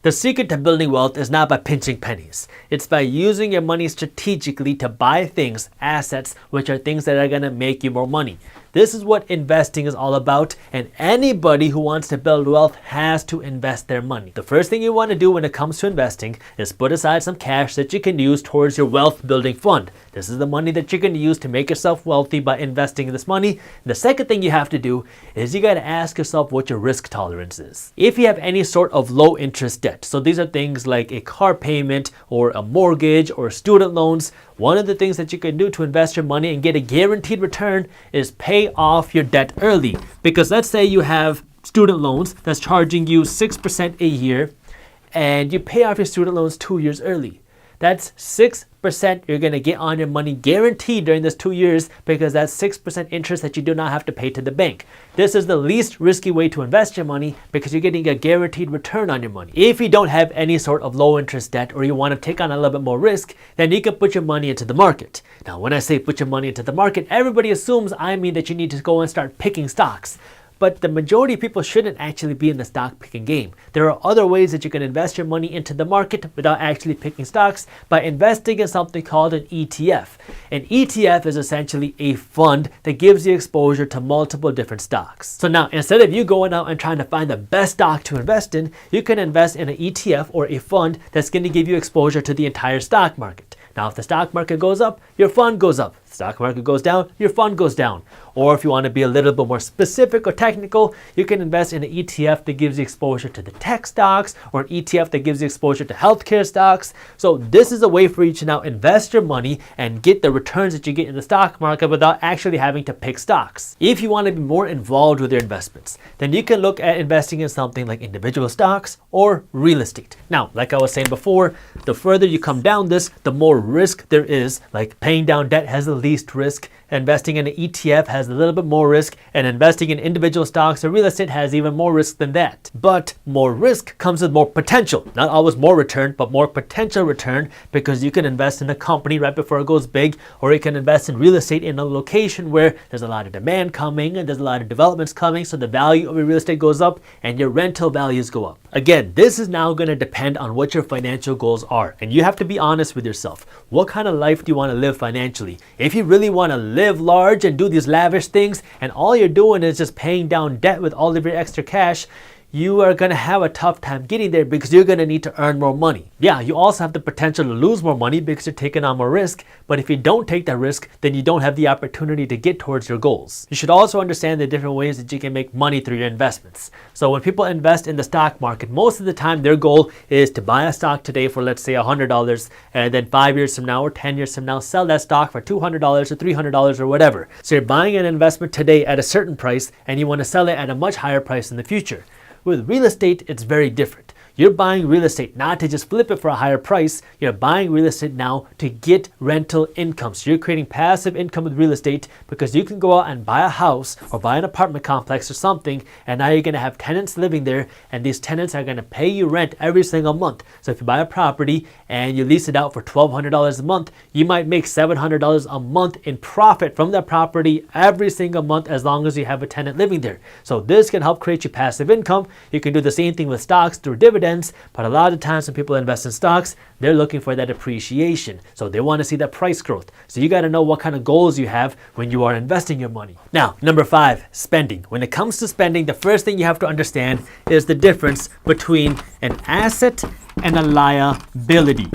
The secret to building wealth is not by pinching pennies. It's by using your money strategically to buy things, assets, which are things that are going to make you more money. This is what investing is all about, and anybody who wants to build wealth has to invest their money. The first thing you want to do when it comes to investing is put aside some cash that you can use towards your wealth building fund. This is the money that you're going to use to make yourself wealthy by investing in this money. The second thing you have to do is you got to ask yourself what your risk tolerance is. If you have any sort of low interest debt, so these are things like a car payment or a mortgage or student loans, one of the things that you can do to invest your money and get a guaranteed return is pay off your debt early. Because let's say you have student loans that's charging you 6% a year and you pay off your student loans 2 years early. That's 6% you're going to get on your money guaranteed during this 2 years, because that's 6% interest that you do not have to pay to the bank. This is the least risky way to invest your money because you're getting a guaranteed return on your money. If you don't have any sort of low interest debt or you want to take on a little bit more risk, then you can put your money into the market. Now, when I say put your money into the market, everybody assumes I mean that you need to go and start picking stocks. But the majority of people shouldn't actually be in the stock picking game. There are other ways that you can invest your money into the market without actually picking stocks, by investing in something called an ETF. An ETF is essentially a fund that gives you exposure to multiple different stocks. So now, instead of you going out and trying to find the best stock to invest in, you can invest in an ETF or a fund that's going to give you exposure to the entire stock market. Now, if the stock market goes up, your fund goes up. If the stock market goes down, your fund goes down. Or if you want to be a little bit more specific or technical, you can invest in an ETF that gives you exposure to the tech stocks, or an ETF that gives you exposure to healthcare stocks. So this is a way for you to now invest your money and get the returns that you get in the stock market without actually having to pick stocks. If you want to be more involved with your investments, then you can look at investing in something like individual stocks or real estate. Now, like I was saying before, the further you come down this, the more risk there is. Like paying down debt has the least risk. Investing in an ETF has a little bit more risk, and investing in individual stocks or real estate has even more risk than that. But more risk comes with more potential. Not always more return, but more potential return, because you can invest in a company right before it goes big, or you can invest in real estate in a location where there's a lot of demand coming and there's a lot of developments coming, so the value of your real estate goes up and your rental values go up. Again, this is now going to depend on what your financial goals are, and you have to be honest with yourself. What kind of life do you want to live financially? If you really want to live large and do these lavish things, and all you're doing is just paying down debt with all of your extra cash, you are going to have a tough time getting there, because you're going to need to earn more money. Yeah, you also have the potential to lose more money because you're taking on more risk, but if you don't take that risk, then you don't have the opportunity to get towards your goals. You should also understand the different ways that you can make money through your investments. So when people invest in the stock market, most of the time their goal is to buy a stock today for, let's say, $100, and then 5 years from now or 10 years from now sell that stock for $200 or $300 or whatever. So you're buying an investment today at a certain price and you want to sell it at a much higher price in the future. With real estate, it's very different. You're buying real estate not to just flip it for a higher price. You're buying real estate now to get rental income. So you're creating passive income with real estate, because you can go out and buy a house or buy an apartment complex or something, and now you're going to have tenants living there, and these tenants are going to pay you rent every single month. So if you buy a property and you lease it out for $1,200 a month, you might make $700 a month in profit from that property every single month, as long as you have a tenant living there. So this can help create you passive income. You can do the same thing with stocks through dividends, but a lot of times when people invest in stocks, they're looking for that appreciation. So they want to see that price growth. So you got to know what kind of goals you have when you are investing your money. Now, number 5, spending. When it comes to spending, the first thing you have to understand is the difference between an asset and a liability.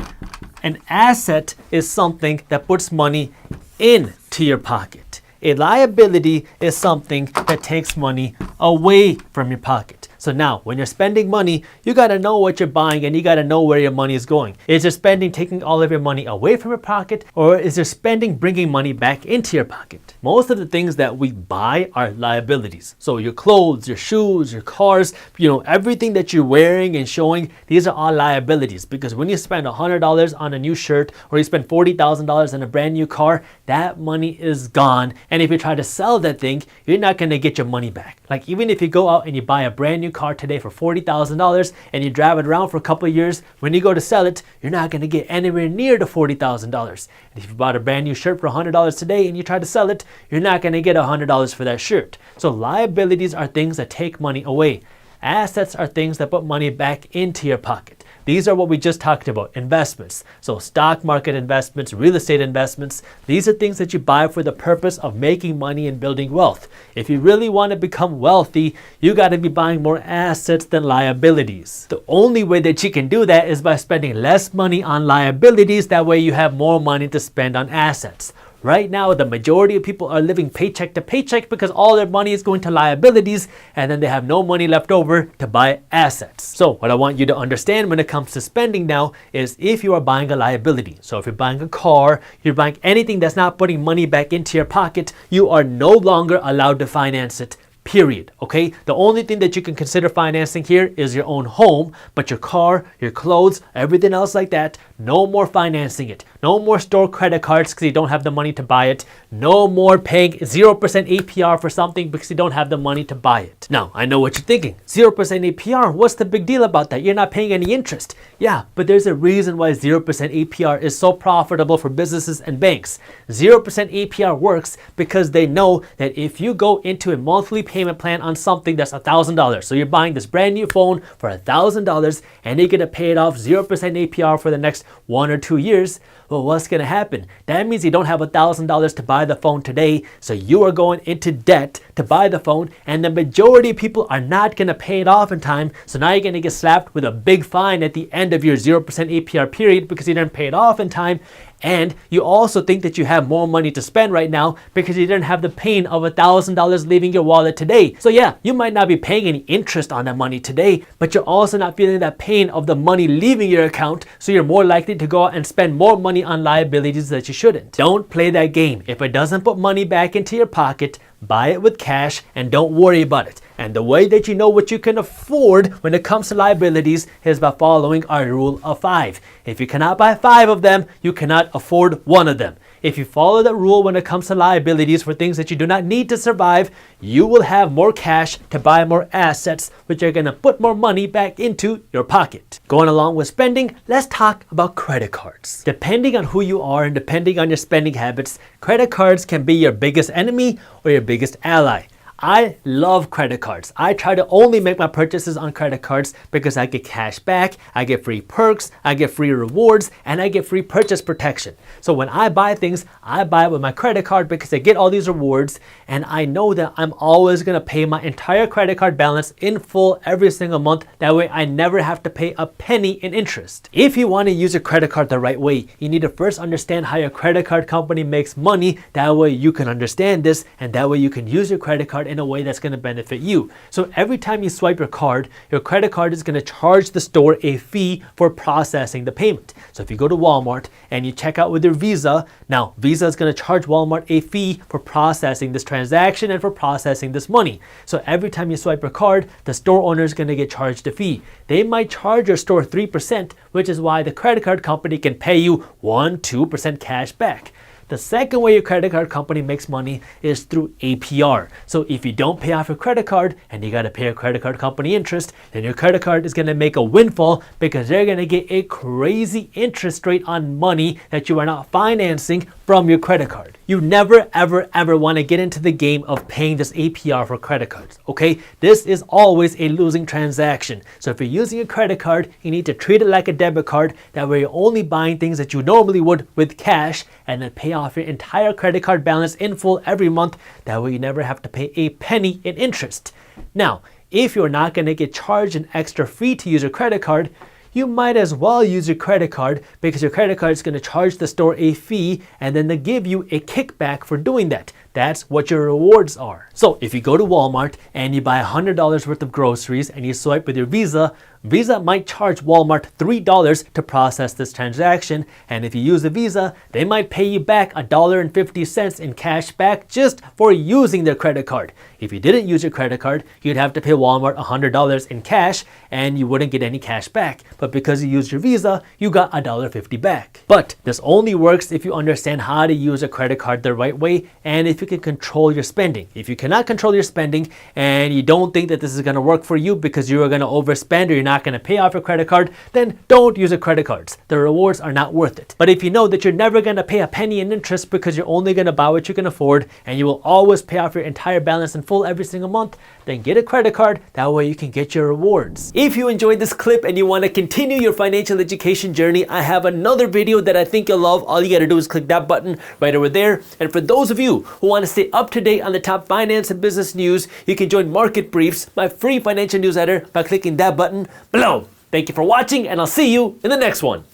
An asset is something that puts money into your pocket. A liability is something that takes money away from your pocket. So now, when you're spending money, you got to know what you're buying and you got to know where your money is going. Is your spending taking all of your money away from your pocket, or is your spending bringing money back into your pocket? Most of the things that we buy are liabilities. So your clothes, your shoes, your cars, everything that you're wearing and showing, these are all liabilities. Because when you spend $100 on a new shirt, or you spend $40,000 on a brand new car, that money is gone. And if you try to sell that thing, you're not going to get your money back. Like, even if you go out and you buy a brand new car today for $40,000 and you drive it around for a couple of years, when you go to sell it, you're not going to get anywhere near the $40,000. And if you bought a brand new shirt for $100 today and you try to sell it, you're not going to get $100 for that shirt. So liabilities are things that take money away. Assets are things that put money back into your pocket. These are what we just talked about, investments. So stock market investments, real estate investments, these are things that you buy for the purpose of making money and building wealth. If you really want to become wealthy, you got to be buying more assets than liabilities. The only way that you can do that is by spending less money on liabilities. That way you have more money to spend on assets. Right now, the majority of people are living paycheck to paycheck because all their money is going to liabilities, and then they have no money left over to buy assets. So what I want you to understand when it comes to spending now is if you are buying a liability, so if you're buying a car, you're buying anything that's not putting money back into your pocket, you are no longer allowed to finance it. Period. Okay? The only thing that you can consider financing here is your own home, but your car, your clothes, everything else like that, no more financing it. No more store credit cards because you don't have the money to buy it. No more paying 0% APR for something because you don't have the money to buy it. Now, I know what you're thinking. 0% APR, what's the big deal about that? You're not paying any interest. Yeah, but there's a reason why 0% APR is so profitable for businesses and banks. 0% APR works because they know that if you go into a monthly payment plan on something that's $1,000, so you're buying this brand new phone for $1,000 and you're going to pay it off 0% APR for the next 1 or 2 years, well, what's going to happen? That means you don't have $1,000 to buy the phone today, so you are going into debt to buy the phone, and the majority of people are not going to pay it off in time, so now you're going to get slapped with a big fine at the end of your 0% APR period because you didn't pay it off in time, and you also think that you have more money to spend right now because you didn't have the pain of $1,000 leaving your wallet today. So yeah, you might not be paying any interest on that money today, but you're also not feeling that pain of the money leaving your account, so you're more likely to go out and spend more money on liabilities that you shouldn't. Don't play that game. If it doesn't put money back into your pocket, buy it with cash and don't worry about it. And the way that you know what you can afford when it comes to liabilities is by following our rule of 5. If you cannot buy 5 of them, you cannot afford 1 of them. If you follow that rule when it comes to liabilities for things that you do not need to survive, you will have more cash to buy more assets, which are going to put more money back into your pocket. Going along with spending, let's talk about credit cards. Depending on who you are and depending on your spending habits, credit cards can be your biggest enemy or your biggest ally. I love credit cards. I try to only make my purchases on credit cards because I get cash back, I get free perks, I get free rewards, and I get free purchase protection. So when I buy things, I buy it with my credit card because I get all these rewards, and I know that I'm always going to pay my entire credit card balance in full every single month. That way I never have to pay a penny in interest. If you want to use your credit card the right way, you need to first understand how your credit card company makes money. That way you can understand this, and that way you can use your credit card in a way that's going to benefit you. So every time you swipe your credit card is going to charge the store a fee for processing the payment. So if you go to Walmart and you check out with your Visa, now Visa is going to charge Walmart a fee for processing this transaction and for processing this money. So every time you swipe your card, the store owner is going to get charged a fee. They might charge your store 3%, which is why the credit card company can pay you 1-2% cash back. The second way your credit card company makes money is through APR. So if you don't pay off your credit card and you got to pay your credit card company interest, then your credit card is going to make a windfall because they're going to get a crazy interest rate on money that you are not financing from your credit card. You never, ever want to get into the game of paying this APR for credit cards, okay? This is always a losing transaction. So if you're using a credit card, you need to treat it like a debit card. That way you're only buying things that you normally would with cash and then pay off your entire credit card balance in full every month. That way you never have to pay a penny in interest. Now, if you're not going to get charged an extra fee to use your credit card, you might as well use your credit card because your credit card is going to charge the store a fee and then they give you a kickback for doing that. That's what your rewards are. So if you go to Walmart and you buy $100 worth of groceries and you swipe with your Visa, Visa might charge Walmart $3 to process this transaction, and if you use a Visa, they might pay you back $1.50 in cash back just for using their credit card. If you didn't use your credit card, you'd have to pay Walmart $100 in cash and you wouldn't get any cash back. But because you used your Visa, you got $1.50 back. But this only works if you understand how to use a credit card the right way and if you can control your spending. If you cannot control your spending and you don't think that this is going to work for you because you are going to overspend or you're not not going to pay off your credit card, then don't use your credit cards. The rewards are not worth it. But if you know that you're never going to pay a penny in interest because you're only going to buy what you can afford and you will always pay off your entire balance in full every single month, then get a credit card. That way you can get your rewards. If you enjoyed this clip and you want to continue your financial education journey, I have another video that I think you'll love. All you got to do is click that button right over there. And for those of you who want to stay up to date on the top finance and business news, you can join Market Briefs, my free financial newsletter, by clicking that button below. Thank you for watching, and I'll see you in the next one.